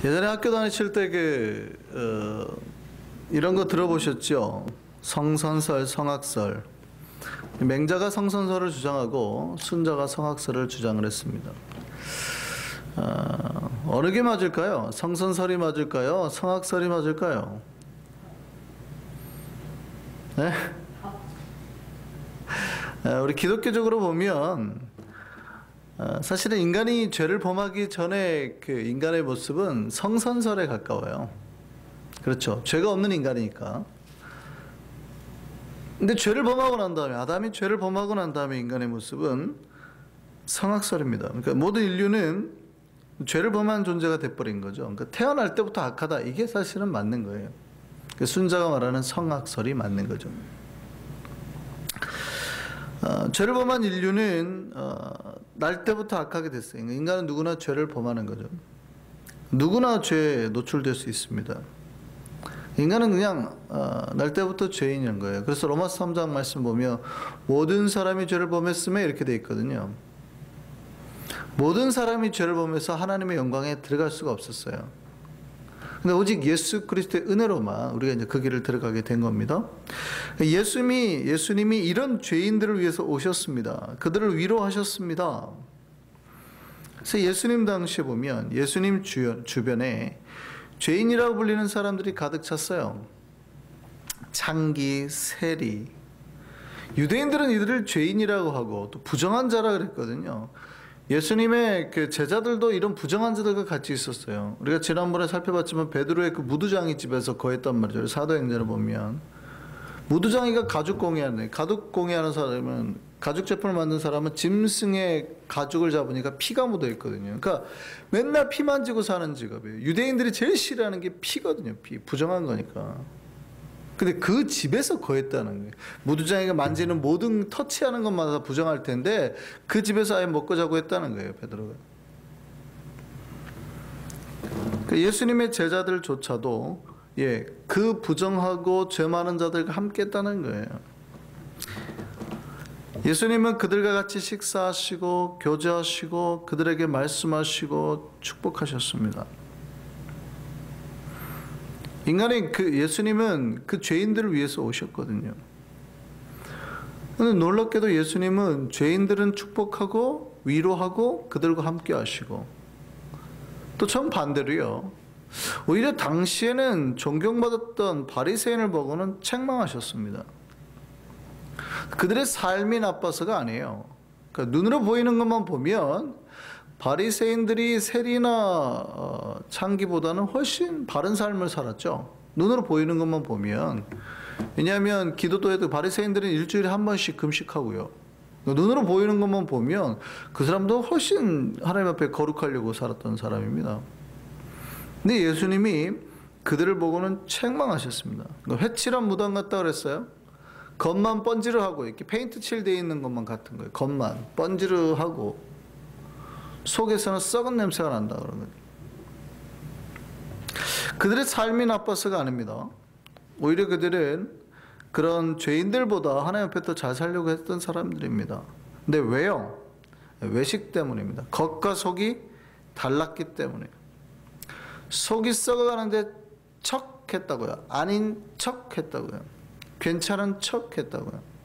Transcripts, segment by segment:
예전에 학교 다니실 때 이런 거 들어보셨죠? 성선설, 성악설. 맹자가 성선설을 주장하고 순자가 성악설을 주장을 했습니다. 어느 게 맞을까요? 성선설이 맞을까요? 성악설이 맞을까요? 네? 우리 기독교적으로 보면 사실은 인간이 죄를 범하기 전에 그 인간의 모습은 성선설에 가까워요. 그렇죠. 죄가 없는 인간이니까. 근데 죄를 범하고 난 다음에, 아담이 죄를 범하고 난 다음에 인간의 모습은 성악설입니다. 그러니까 모든 인류는 죄를 범한 존재가 돼버린 거죠. 그러니까 태어날 때부터 악하다. 이게 사실은 맞는 거예요. 순자가 말하는 성악설이 맞는 거죠. 죄를 범한 인류는 날 때부터 악하게 됐어요. 인간은 누구나 죄를 범하는 거죠. 누구나 죄에 노출될 수 있습니다. 인간은 그냥 날 때부터 죄인인 거예요. 그래서 로마서 3장 말씀 보면 모든 사람이 죄를 범했음에 이렇게 돼 있거든요. 모든 사람이 죄를 범해서 하나님의 영광에 들어갈 수가 없었어요. 근데 오직 예수 그리스도의 은혜로만 우리가 이제 그 길을 들어가게 된 겁니다. 예수님이 이런 죄인들을 위해서 오셨습니다. 그들을 위로하셨습니다. 그래서 예수님 당시에 보면 예수님 주변에 죄인이라고 불리는 사람들이 가득 찼어요. 창기, 세리. 유대인들은 이들을 죄인이라고 하고 또 부정한 자라 그랬거든요. 예수님의 그 제자들도 이런 부정한 자들과 같이 있었어요. 우리가 지난번에 살펴봤지만 베드로의 그 무두장이 집에서 거했단 말이죠. 사도행전을 보면 무두장이가 가죽 공예하는 사람은 가죽 제품을 만든 사람은 짐승의 가죽을 잡으니까 피가 묻어 있거든요. 그러니까 맨날 피 만지고 사는 직업이에요. 유대인들이 제일 싫어하는 게 피거든요. 피 부정한 거니까. 근데 그 집에서 거했다는 거예요. 무두장이가 만지는 모든 터치하는 것마다 부정할 텐데 그 집에서 아예 먹고 자고 했다는 거예요. 베드로가. 예수님의 제자들조차도 그 부정하고 죄 많은 자들과 함께 했다는 거예요. 예수님은 그들과 같이 식사하시고 교제하시고 그들에게 말씀하시고 축복하셨습니다. 예수님은 그 죄인들을 위해서 오셨거든요. 그런데 놀랍게도 예수님은 죄인들은 축복하고 위로하고 그들과 함께 하시고 또 정반대로요. 오히려 당시에는 존경받았던 바리새인을 보고는 책망하셨습니다. 그들의 삶이 나빠서가 아니에요. 그러니까 눈으로 보이는 것만 보면 바리새인들이 세리나 창기보다는 훨씬 바른 삶을 살았죠. 눈으로 보이는 것만 보면. 왜냐하면 기도도에도 바리새인들은 일주일에 한 번씩 금식하고요. 눈으로 보이는 것만 보면 그 사람도 훨씬 하나님 앞에 거룩하려고 살았던 사람입니다. 근데 예수님이 그들을 보고는 책망하셨습니다. 회칠한 무당 같다 그랬어요. 겉만 번지르하고 이렇게 페인트 칠되어 있는 것만 같은 거예요. 겉만 번지르하고 속에서는 썩은 냄새가 난다 그런 거예요. 그들의 삶이 나빠서가 아닙니다. 오히려 그들은 그런 죄인들보다 하나님 앞에 더 잘 살려고 했던 사람들입니다. 근데 왜요? 외식 때문입니다. 겉과 속이 달랐기 때문에. 속이 썩어가는데 척 했다고요. 아닌 척 했다고요. 괜찮은 척 했다고요.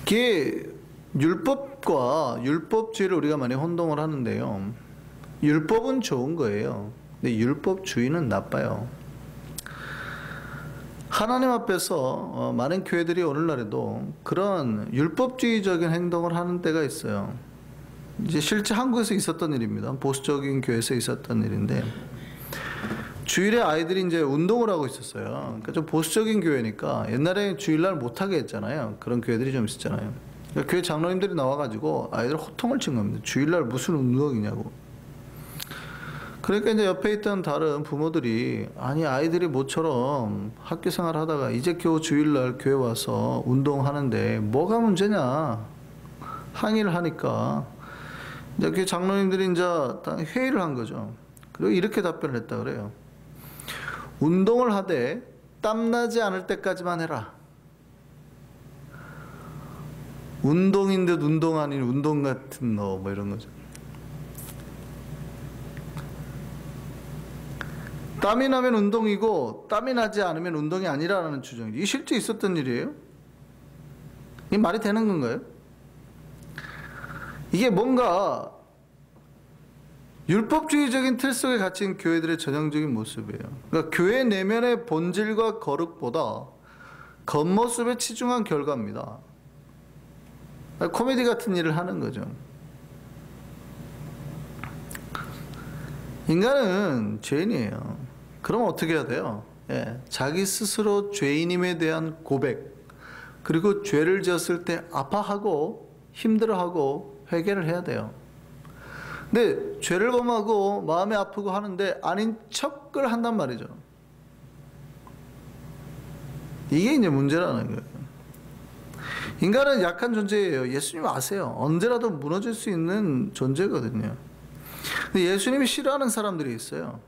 이게 율법과 율법주의를 우리가 많이 혼동을 하는데요. 율법은 좋은 거예요. 근데 율법주의는 나빠요. 하나님 앞에서 많은 교회들이 오늘날에도 그런 율법주의적인 행동을 하는 때가 있어요. 이제 실제 한국에서 있었던 일입니다. 보수적인 교회에서 있었던 일인데 주일에 아이들이 이제 운동을 하고 있었어요. 그러니까 좀 보수적인 교회니까 옛날에 주일날 못하게 했잖아요. 그런 교회들이 좀 있었잖아요. 그러니까 교회 장로님들이 나와가지고 아이들 호통을 친 겁니다. 주일날 무슨 운동이냐고. 그러니까 이제 옆에 있던 다른 부모들이 아니 아이들이 모처럼 학교 생활 하다가 이제 겨우 주일날 교회 와서 운동하는데 뭐가 문제냐 항의를 하니까 이제 그 장로님들이 이제 회의를 한 거죠. 그리고 이렇게 답변을 했다 그래요. 운동을 하되 땀나지 않을 때까지만 해라. 운동인 듯 운동 아닌 운동 같은 너 뭐 이런 거죠. 땀이 나면 운동이고 땀이 나지 않으면 운동이 아니라는 주장이죠. 이게 실제 있었던 일이에요? 이게 말이 되는 건가요? 이게 뭔가 율법주의적인 틀 속에 갇힌 교회들의 전형적인 모습이에요. 그러니까 교회 내면의 본질과 거룩보다 겉모습에 치중한 결과입니다. 코미디 같은 일을 하는 거죠. 인간은 죄인이에요. 그럼 어떻게 해야 돼요? 자기 스스로 죄인임에 대한 고백, 그리고 죄를 지었을 때 아파하고 힘들어하고 회개를 해야 돼요. 근데 죄를 범하고 마음이 아프고 하는데 아닌 척을 한단 말이죠. 이게 이제 문제라는 거예요. 인간은 약한 존재예요. 예수님 아세요. 언제라도 무너질 수 있는 존재거든요. 근데 예수님이 싫어하는 사람들이 있어요.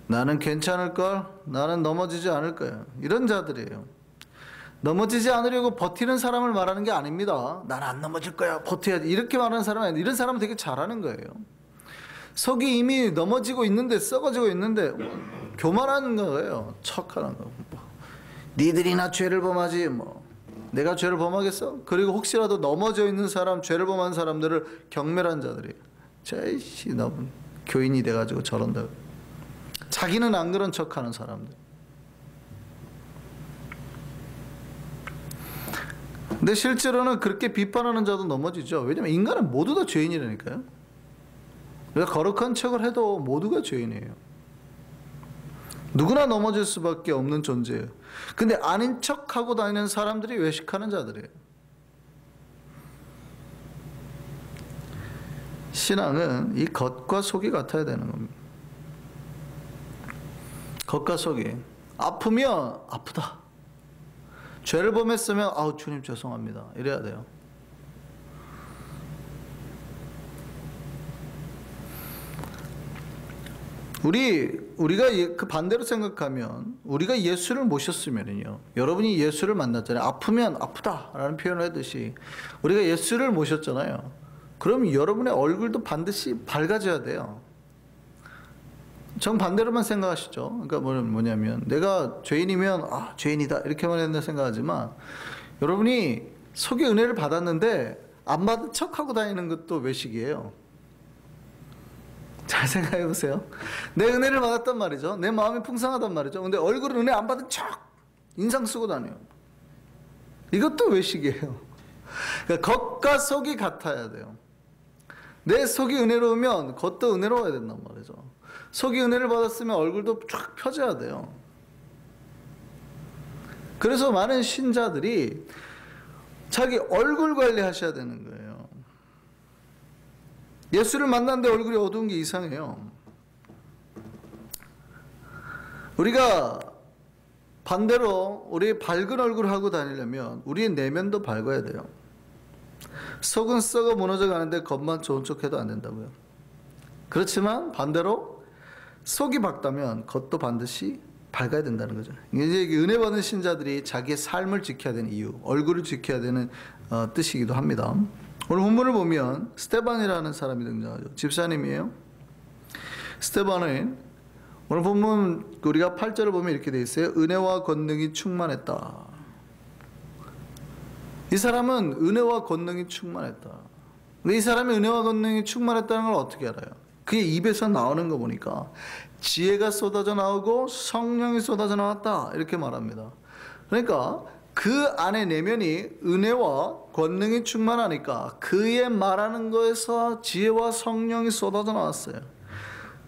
나는 괜찮을걸, 나는 넘어지지 않을 거야, 이런 자들이에요. 넘어지지 않으려고 버티는 사람을 말하는 게 아닙니다. 난 안 넘어질 거야, 버텨야지, 이렇게 말하는 사람은 아니에요. 이런 사람은 되게 잘하는 거예요. 속이 이미 넘어지고 있는데, 썩어지고 있는데 교만하는 거예요. 척하는 거. 니들이나 죄를 범하지 뭐 내가 죄를 범하겠어? 그리고 혹시라도 넘어져 있는 사람, 죄를 범한 사람들을 경멸한 자들이에요. 제이씨 너무 교인이 돼가지고 저런다. 자기는 안 그런 척하는 사람들. 근데 실제로는 그렇게 비판하는 자도 넘어지죠. 왜냐면 인간은 모두 다 죄인이라니까요. 그래서 거룩한 척을 해도 모두가 죄인이에요. 누구나 넘어질 수밖에 없는 존재예요. 근데 아닌 척하고 다니는 사람들이 외식하는 자들이에요. 신앙은 이 겉과 속이 같아야 되는 겁니다. 겉과 속이. 아프면 아프다. 죄를 범했으면 아우 주님 죄송합니다, 이래야 돼요. 우리가 그 반대로 생각하면, 우리가 예수를 모셨으면요, 여러분이 예수를 만났잖아요. 아프면 아프다라는 표현을 하듯이 우리가 예수를 모셨잖아요. 그럼 여러분의 얼굴도 반드시 밝아져야 돼요. 정반대로만 생각하시죠. 그러니까 뭐냐면 내가 죄인이면 죄인이다 이렇게만 했는데 생각하지만, 여러분이 속에 은혜를 받았는데 안 받은 척하고 다니는 것도 외식이에요. 잘 생각해 보세요. 내 은혜를 받았단 말이죠. 내 마음이 풍성하단 말이죠. 근데 얼굴은 은혜 안 받은 척 인상 쓰고 다녀요. 이것도 외식이에요. 그러니까 겉과 속이 같아야 돼요. 내 속이 은혜로우면 겉도 은혜로워야 된단 말이죠. 속이 은혜를 받았으면 얼굴도 쫙 펴져야 돼요. 그래서 많은 신자들이 자기 얼굴 관리하셔야 되는 거예요. 예수를 만났는데 얼굴이 어두운 게 이상해요. 우리가 반대로 우리의 밝은 얼굴을 하고 다니려면 우리의 내면도 밝아야 돼요. 속은 썩어 무너져 가는데 겉만 좋은 척해도 안 된다고요. 그렇지만 반대로 속이 밝다면 겉도 반드시 밝아야 된다는 거죠. 이제 은혜 받은 신자들이 자기의 삶을 지켜야 되는 이유, 얼굴을 지켜야 되는 뜻이기도 합니다. 오늘 본문을 보면 스데반이라는 사람이 등장하죠. 집사님이에요. 스데반은 오늘 본문 우리가 8절을 보면 이렇게 되어 있어요. 은혜와 권능이 충만했다. 이 사람은 은혜와 권능이 충만했다. 근데 이 사람이 은혜와 권능이 충만했다는 걸 어떻게 알아요? 그의 입에서 나오는 거 보니까 지혜가 쏟아져 나오고 성령이 쏟아져 나왔다 이렇게 말합니다. 그러니까 그 안에 내면이 은혜와 권능이 충만하니까 그의 말하는 거에서 지혜와 성령이 쏟아져 나왔어요.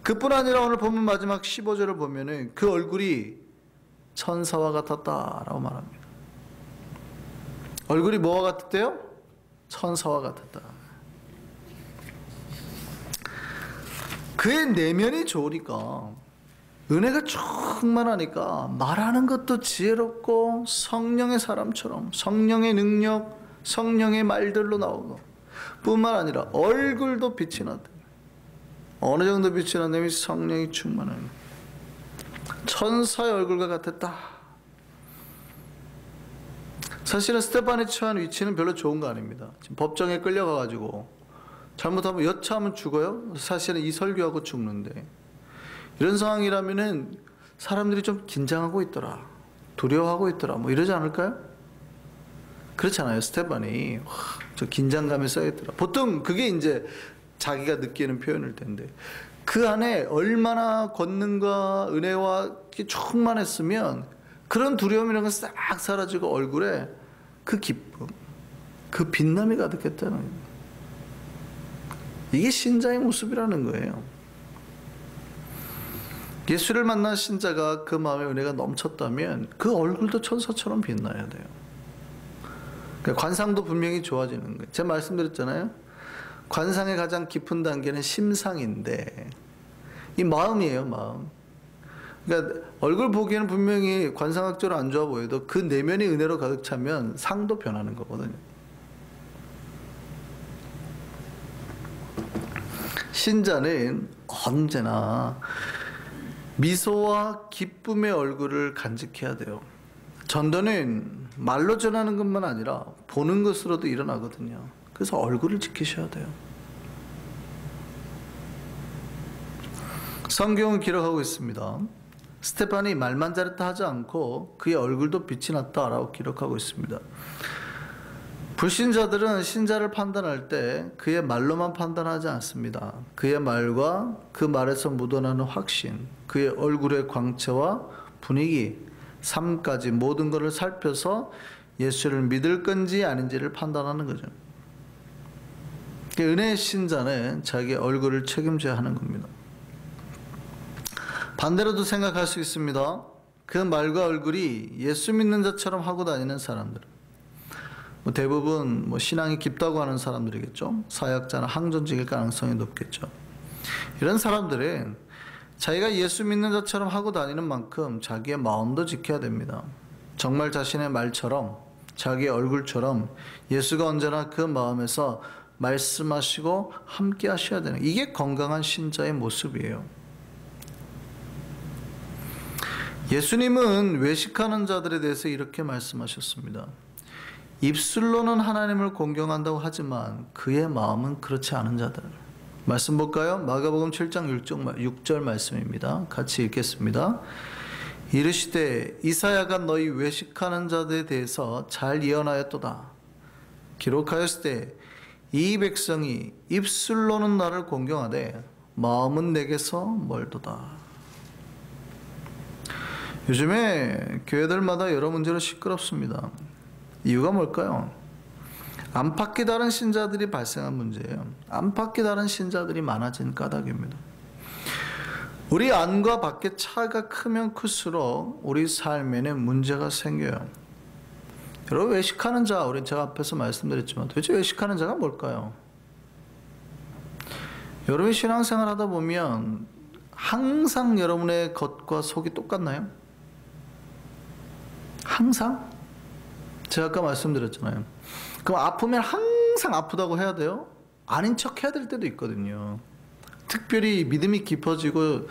그뿐 아니라 오늘 본문 마지막 15절을 보면은 그 얼굴이 천사와 같았다라고 말합니다. 얼굴이 뭐와 같았대요? 천사와 같았다. 그의 내면이 좋으니까, 은혜가 충만하니까 말하는 것도 지혜롭고 성령의 사람처럼 성령의 능력, 성령의 말들로 나오고, 뿐만 아니라 얼굴도 빛이 나다. 어느 정도 빛이 나냐면 성령이 충만한 천사의 얼굴과 같았다. 사실은 스테반이 처한 위치는 별로 좋은 거 아닙니다. 지금 법정에 끌려가가지고 잘못하면 여차하면 죽어요. 사실은 이 설교하고 죽는데, 이런 상황이라면은 사람들이 좀 긴장하고 있더라, 두려워하고 있더라, 뭐 이러지 않을까요? 그렇잖아요. 스테반이 저 긴장감에 쌓였더라. 보통 그게 이제 자기가 느끼는 표현일 텐데, 그 안에 얼마나 권능과 은혜와 충만했으면 그런 두려움이라는 건 싹 사라지고 얼굴에 그 기쁨, 그 빛남이 가득했다는 거예요. 이게 신자의 모습이라는 거예요. 예수를 만난 신자가 그 마음에 은혜가 넘쳤다면 그 얼굴도 천사처럼 빛나야 돼요. 그러니까 관상도 분명히 좋아지는 거예요. 제가 말씀드렸잖아요. 관상의 가장 깊은 단계는 심상인데, 이 마음이에요, 마음. 그러니까 얼굴 보기에는 분명히 관상학적으로 안 좋아 보여도 그 내면이 은혜로 가득 차면 상도 변하는 거거든요. 신자는 언제나 미소와 기쁨의 얼굴을 간직해야 돼요. 전도는 말로 전하는 것만 아니라 보는 것으로도 일어나거든요. 그래서 얼굴을 지키셔야 돼요. 성경은 기록하고 있습니다. 스테반이 말만 잘했다 하지 않고 그의 얼굴도 빛이 났다라고 기록하고 있습니다. 불신자들은 신자를 판단할 때 그의 말로만 판단하지 않습니다. 그의 말과 그 말에서 묻어나는 확신, 그의 얼굴의 광채와 분위기, 삶까지 모든 것을 살펴서 예수를 믿을 건지 아닌지를 판단하는 거죠. 은혜의 신자는 자기 얼굴을 책임져야 하는 겁니다. 반대로도 생각할 수 있습니다. 그 말과 얼굴이 예수 믿는 자처럼 하고 다니는 사람들, 대부분 신앙이 깊다고 하는 사람들이겠죠. 사역자나 항전직일 가능성이 높겠죠. 이런 사람들은 자기가 예수 믿는 자처럼 하고 다니는 만큼 자기의 마음도 지켜야 됩니다. 정말 자신의 말처럼, 자기의 얼굴처럼 예수가 언제나 그 마음에서 말씀하시고 함께 하셔야 되는, 이게 건강한 신자의 모습이에요. 예수님은 외식하는 자들에 대해서 이렇게 말씀하셨습니다. 입술로는 하나님을 공경한다고 하지만 그의 마음은 그렇지 않은 자들. 말씀 볼까요? 마가복음 7장 6절 말씀입니다. 같이 읽겠습니다. 이르시되 이사야가 너희 외식하는 자들에 대해서 잘 예언하였도다. 기록하였을 때 이 백성이 입술로는 나를 공경하되 마음은 내게서 멀도다. 요즘에 교회들마다 여러 문제로 시끄럽습니다. 이유가 뭘까요? 안팎이 다른 신자들이 발생한 문제예요. 안팎이 다른 신자들이 많아진 까닭입니다. 우리 안과 밖의 차이가 크면 클수록 우리 삶에는 문제가 생겨요. 여러분, 외식하는 자, 우리 제가 앞에서 말씀드렸지만 도대체 외식하는 자가 뭘까요? 여러분이 신앙생활 하다 보면 항상 여러분의 겉과 속이 똑같나요? 항상? 제가 아까 말씀드렸잖아요. 그럼 아프면 항상 아프다고 해야 돼요? 아닌 척 해야 될 때도 있거든요. 특별히 믿음이 깊어지고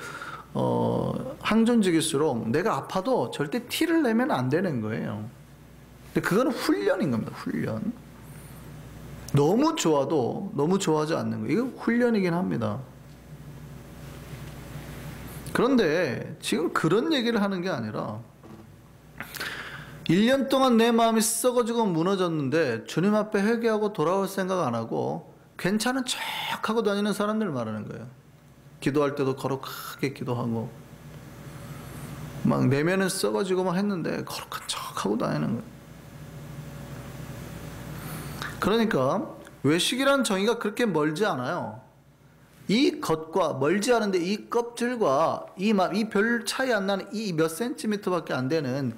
항존직일수록 내가 아파도 절대 티를 내면 안 되는 거예요. 근데 그거는 훈련인 겁니다. 훈련. 너무 좋아도 너무 좋아하지 않는 거예요. 이거 훈련이긴 합니다. 그런데 지금 그런 얘기를 하는 게 아니라 1년 동안 내 마음이 썩어지고 무너졌는데 주님 앞에 회개하고 돌아올 생각 안 하고 괜찮은 척 하고 다니는 사람들 말하는 거예요. 기도할 때도 거룩하게 기도하고 막 내면은 썩어지고 막 했는데 거룩한 척 하고 다니는 거예요. 그러니까 외식이라는 정의가 그렇게 멀지 않아요. 이 겉과 멀지 않은데 이 껍질과 이 별 차이 안 나는 이 몇 센티미터밖에 안 되는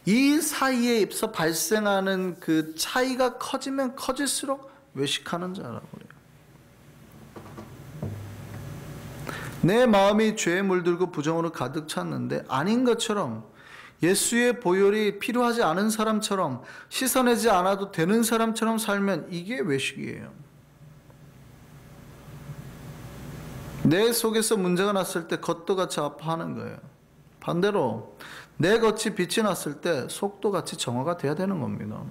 이 사이에서 발생하는 그 차이가 커지면 커질수록 외식하는 자라고 그래요. 내 마음이 죄에 물들고 부정으로 가득 찼는데 아닌 것처럼 예수의 보혈이 필요하지 않은 사람처럼 씻어내지 않아도 되는 사람처럼 살면 이게 외식이에요. 내 속에서 문제가 났을 때 겉도 같이 아파하는 거예요. 반대로 내 겉이 빛이 났을 때 속도 같이 정화가 돼야 되는 겁니다.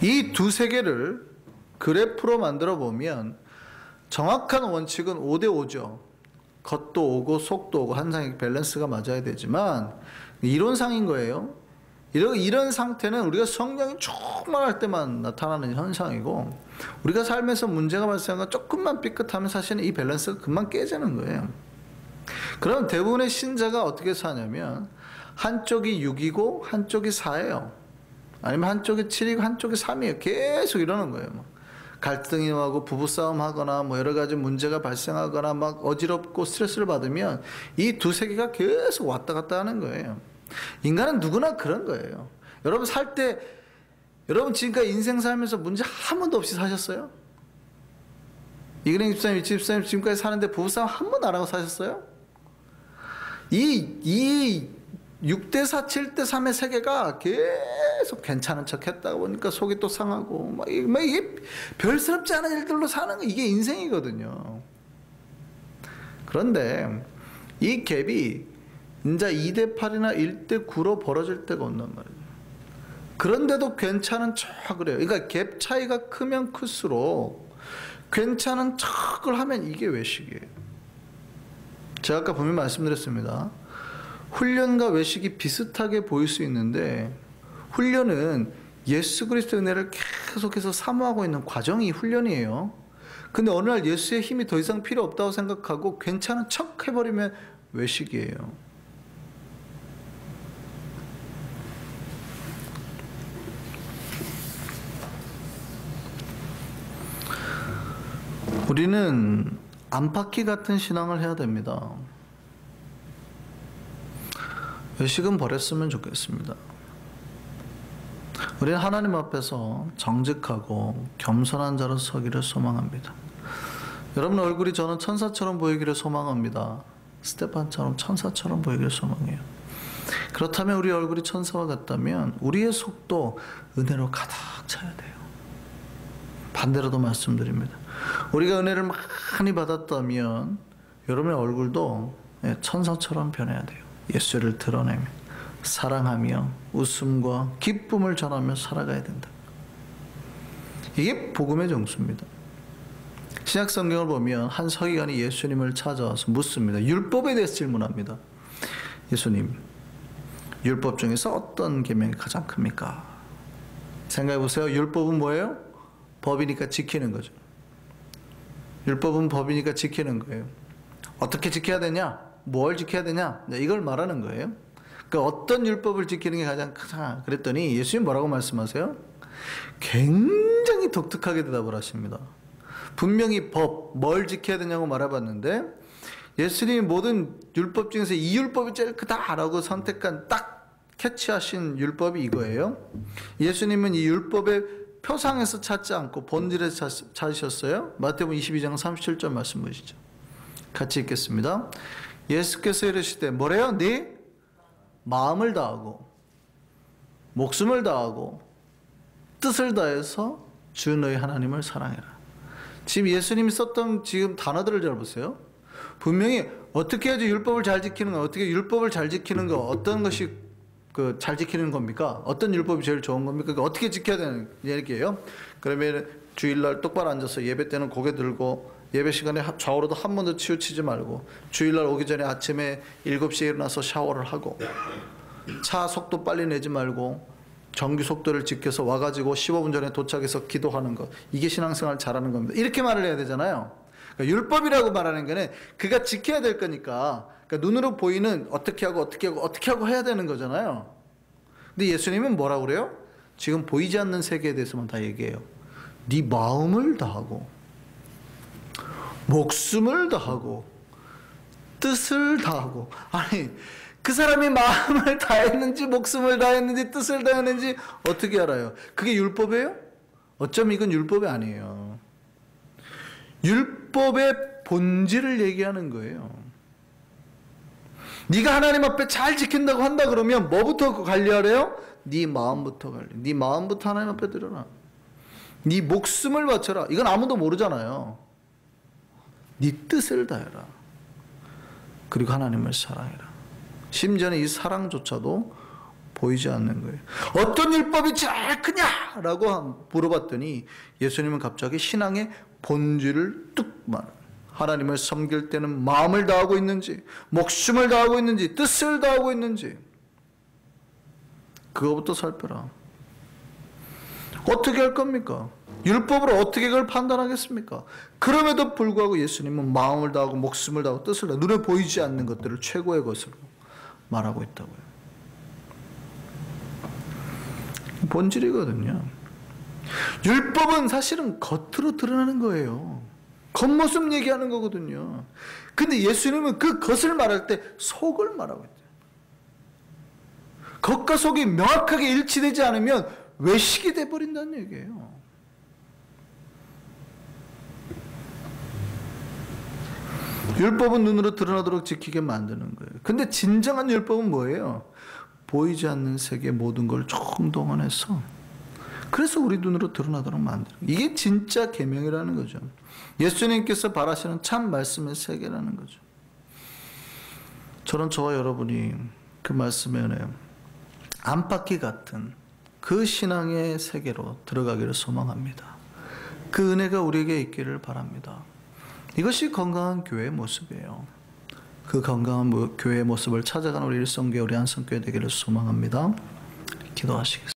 이 두 세계를 그래프로 만들어 보면 정확한 원칙은 5대 5죠. 겉도 오고 속도 오고 항상 밸런스가 맞아야 되지만 이론상인 거예요. 이런 상태는 우리가 성령이 충만할 때만 나타나는 현상이고, 우리가 삶에서 문제가 발생하고 조금만 삐끗하면 사실은 이 밸런스가 금방 깨지는 거예요. 그럼 대부분의 신자가 어떻게 사냐면 한쪽이 6이고 한쪽이 4예요. 아니면 한쪽이 7이고 한쪽이 3이에요. 계속 이러는 거예요. 갈등이 나고 부부싸움 하거나 뭐 여러 가지 문제가 발생하거나 막 어지럽고 스트레스를 받으면 이 두 세계가 계속 왔다 갔다 하는 거예요. 인간은 누구나 그런 거예요. 여러분 살 때, 여러분 지금까지 인생 살면서 문제 한 번도 없이 사셨어요? 이근행 집사님, 이치 집사님 지금까지 사는데 부부싸움 한 번도 안 하고 사셨어요? 이 6대4, 7대3의 세계가 계속 괜찮은 척 했다가 보니까 속이 또 상하고, 막 이게 별스럽지 않은 일들로 사는 거, 이게 인생이거든요. 그런데 이 갭이 이제 2대8이나 1대9로 벌어질 때가 온단 말이에요. 그런데도 괜찮은 척을 해요. 그러니까 갭 차이가 크면 클수록 괜찮은 척을 하면 이게 외식이에요. 제가 아까 분명히 말씀드렸습니다. 훈련과 외식이 비슷하게 보일 수 있는데, 훈련은 예수 그리스도의 은혜를 계속해서 사모하고 있는 과정이 훈련이에요. 근데 어느 날 예수의 힘이 더 이상 필요 없다고 생각하고 괜찮은 척 해버리면 외식이에요. 우리는 안팎이 같은 신앙을 해야 됩니다. 외식은 버렸으면 좋겠습니다. 우리는 하나님 앞에서 정직하고 겸손한 자로 서기를 소망합니다. 여러분 얼굴이 저는 천사처럼 보이기를 소망합니다. 스테판처럼 천사처럼 보이기를 소망해요. 그렇다면 우리 얼굴이 천사와 같다면 우리의 속도 은혜로 가득 차야 돼요. 반대로도 말씀드립니다. 우리가 은혜를 많이 받았다면 여러분의 얼굴도 천사처럼 변해야 돼요. 예수를 드러내며 사랑하며 웃음과 기쁨을 전하며 살아가야 된다. 이게 복음의 정수입니다. 신약 성경을 보면 한 서기관이 예수님을 찾아와서 묻습니다. 율법에 대해서 질문합니다. 예수님, 율법 중에서 어떤 계명이 가장 큽니까? 생각해 보세요. 율법은 뭐예요? 법이니까 지키는 거죠. 율법은 법이니까 지키는 거예요. 어떻게 지켜야 되냐? 뭘 지켜야 되냐? 이걸 말하는 거예요. 그러니까 어떤 율법을 지키는 게 가장 크다 그랬더니 예수님 뭐라고 말씀하세요? 굉장히 독특하게 대답을 하십니다. 분명히 법, 뭘 지켜야 되냐고 말해봤는데 예수님이 모든 율법 중에서 이 율법이 제일 크다라고 선택한 딱 캐치하신 율법이 이거예요. 예수님은 이 율법의 표상에서 찾지 않고 본질에서 찾으셨어요. 마태복음 22장 37절 말씀 보시죠. 같이 읽겠습니다. 예수께서 이르시되 뭐래요? 네 마음을 다하고 목숨을 다하고 뜻을 다해서 주 너희 하나님을 사랑해라. 지금 예수님이 썼던 지금 단어들을 잘 보세요. 분명히 어떻게 해야지 율법을 잘 지키는 거, 어떻게 율법을 잘 지키는 거, 어떤 것이 잘 지키는 겁니까? 어떤 율법이 제일 좋은 겁니까? 어떻게 지켜야 되는 얘기예요? 그러면 주일날 똑바로 앉아서 예배 때는 고개 들고 예배 시간에 좌우로도 한 번도 치우치지 말고 주일날 오기 전에 아침에 7시에 일어나서 샤워를 하고 차 속도 빨리 내지 말고 정규 속도를 지켜서 와가지고 15분 전에 도착해서 기도하는 것. 이게 신앙생활 잘하는 겁니다. 이렇게 말을 해야 되잖아요. 그러니까 율법이라고 말하는 거는 그가 지켜야 될 거니까, 그러니까 눈으로 보이는 어떻게 하고 해야 되는 거잖아요. 근데 예수님은 뭐라고 그래요? 지금 보이지 않는 세계에 대해서만 다 얘기해요. 네 마음을 다하고 목숨을 다하고 뜻을 다하고. 아니 그 사람이 마음을 다했는지 목숨을 다했는지 뜻을 다했는지 어떻게 알아요? 그게 율법이에요? 어쩜 이건 율법이 아니에요. 율법의 본질을 얘기하는 거예요. 네가 하나님 앞에 잘 지킨다고 한다 그러면 뭐부터 관리하래요? 네 마음부터 관리. 네 마음부터 하나님 앞에 드려라. 네 목숨을 바쳐라. 이건 아무도 모르잖아요. 네 뜻을 다해라. 그리고 하나님을 사랑해라. 심지어는 이 사랑조차도 보이지 않는 거예요. 어떤 율법이 제일 크냐라고 물어봤더니 예수님은 갑자기 신앙의 본질을 뚝 말해요. 하나님을 섬길 때는 마음을 다하고 있는지, 목숨을 다하고 있는지, 뜻을 다하고 있는지, 그거부터 살펴라. 어떻게 할 겁니까? 율법으로 어떻게 그걸 판단하겠습니까? 그럼에도 불구하고 예수님은 마음을 다하고 목숨을 다하고 뜻을 다하고 눈에 보이지 않는 것들을 최고의 것으로 말하고 있다고요. 본질이거든요. 율법은 사실은 겉으로 드러나는 거예요. 겉모습 얘기하는 거거든요. 근데 예수님은 그 겉을 말할 때 속을 말하고 있대요. 겉과 속이 명확하게 일치되지 않으면 외식이 돼버린다는 얘기예요. 율법은 눈으로 드러나도록 지키게 만드는 거예요. 근데 진정한 율법은 뭐예요? 보이지 않는 세계 모든 걸 총동원해서 그래서 우리 눈으로 드러나도록 만드는 거예요. 이게 진짜 계명이라는 거죠. 예수님께서 바라시는 참 말씀의 세계라는 거죠. 저는 저와 여러분이 그 말씀의 은혜, 안팎이 같은 그 신앙의 세계로 들어가기를 소망합니다. 그 은혜가 우리에게 있기를 바랍니다. 이것이 건강한 교회의 모습이에요. 그 건강한 교회의 모습을 찾아가는 우리 일성교회, 우리 안성교회 되기를 소망합니다. 기도하시겠습니다.